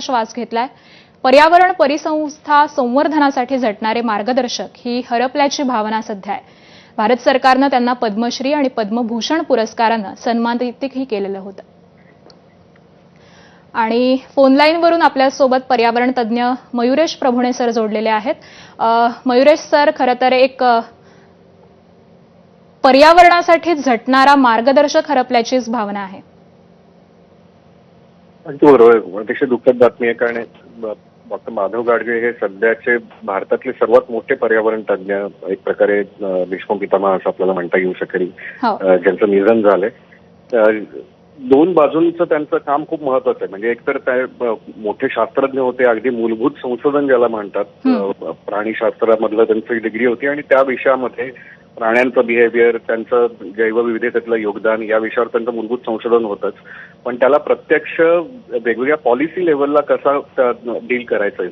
श्वास घेतलाय। पर्यावरण परिसंस्था संवर्धनासाठी झटणारे मार्गदर्शक ही हरपल्याची भावना सध्या आहे। भारत सरकारनं त्यांना पद्मश्री आणि पद्मभूषण पुरस्कारानं सन्मानितही केलेलं होतं। आणि फोन लाईनवरून आपल्यासोबत पर्यावरण तज्ञ मयुरेश प्रभुणे सर जोडलेले आहेत। मयुरेश सर, खरं तर एक पर्यावरणासाठी झटणारा मार्गदर्शक हरपल्याचीच भावना आहे। बरोबर, अतिशय दुःखद बातमी आहे। कारण डॉक्टर माधव गाडगीळ हे सध्याचे भारतातले सर्वात मोठे पर्यावरण तज्ञ, एक प्रकारे भीष्म पितामह असं आपल्याला म्हणता येऊ शकेल, ज्यांचं निधन झालंय। दोन बाजूंचं त्यांचं काम खूप महत्वाचं आहे। म्हणजे एकतर ते मोठे शास्त्रज्ञ होते, अगदी मूलभूत संशोधन ज्याला म्हणतात, प्राणीशास्त्रामधलं त्यांची डिग्री होती आणि त्या विषयामध्ये प्राण्यांचं बिहेवियर, त्यांचं जैवविविधतेतलं योगदान या विषयावर त्यांचं मूलभूत संशोधन होतंच। पण त्याला प्रत्यक्ष वेगवेगळ्या पॉलिसी लेव्हलला कसा डील करायचं,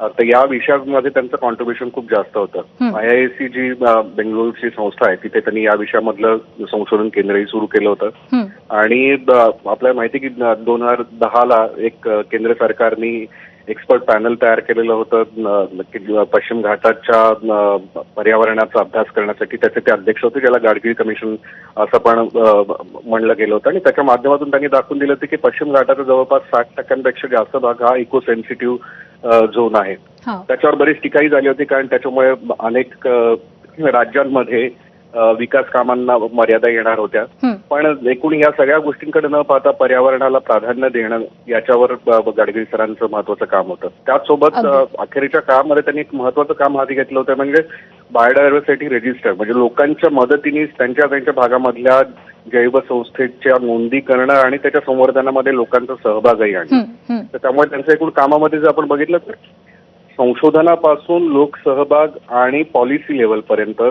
तर या विषयामध्ये त्यांचं कॉन्ट्रीब्युशन खूप जास्त होतं। IISc जी बेंगळुरूची संस्था आहे, तिथे त्यांनी या विषयामधलं संशोधन केंद्रही सुरू केलं होतं। आणि आपल्याला माहिती की 2010ला एक केंद्र सरकारने एक्सपर्ट पॅनल तयार केलेलं होतं पश्चिम घाटाच्या पर्यावरणाचा अभ्यास करण्यासाठी। त्याचे ते अध्यक्ष होते, ज्याला गाडगीळ कमिशन असं पण म्हणलं गेलं होतं। आणि त्याच्या माध्यमातून त्यांनी दाखवून दिलं होतं की पश्चिम घाटाचा जवळपास 60% जास्त भाग हा इको सेन्सिटिव्ह झोन आहे। त्याच्यावर बरीच टीकाही झाली होती, कारण त्याच्यामुळे अनेक राज्यांमध्ये विकास कामांना मर्यादा येणार होत्या। पण एकूण या सगळ्या गोष्टींकडे न पाहता पर्यावरणाला प्राधान्य देणं याच्यावर गाडगीळ सरांचं महत्वाचं काम होतं। त्याचसोबत अखेरच्या काळामध्ये त्यांनी एक महत्वाचं काम हाती घेतलं होतं, म्हणजे बायोडायव्हर्सिटी रजिस्टर, म्हणजे लोकांच्या मदतीने त्यांच्या भागामधल्या जैवसंस्थेच्या नोंदी करणं आणि त्याच्या संवर्धनामध्ये लोकांचा सहभागही आणणं। तर त्यामुळे त्यांच्या एकूण कामामध्ये जर आपण बघितलं तर संशोधनापासून लोकसहभाग आणि पॉलिसी लेव्हल पर्यंत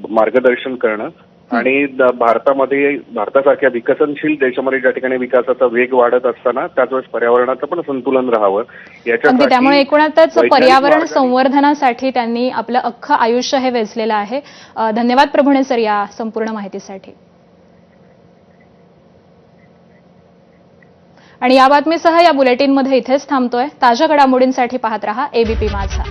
मार्गदर्शन करणं आणि भारतासारख्या विकसनशील देशामध्ये ज्या ठिकाणी विकासाचा वेग वाढत असताना त्याच वेळेस पर्यावरणाचं पण संतुलन राहावं याच्यासाठी, त्यामुळे एकूणच पर्यावरण संवर्धनासाठी त्यांनी आपलं अख्खं आयुष्य हे वेचलेलं आहे। धन्यवाद प्रभुणे सर या संपूर्ण माहितीसाठी। आणि या बातमीसह या बुलेटिनमध्ये इथेच थांबतोय। ताज्या घडामोडींसाठी पाहत रहा ABP माझा।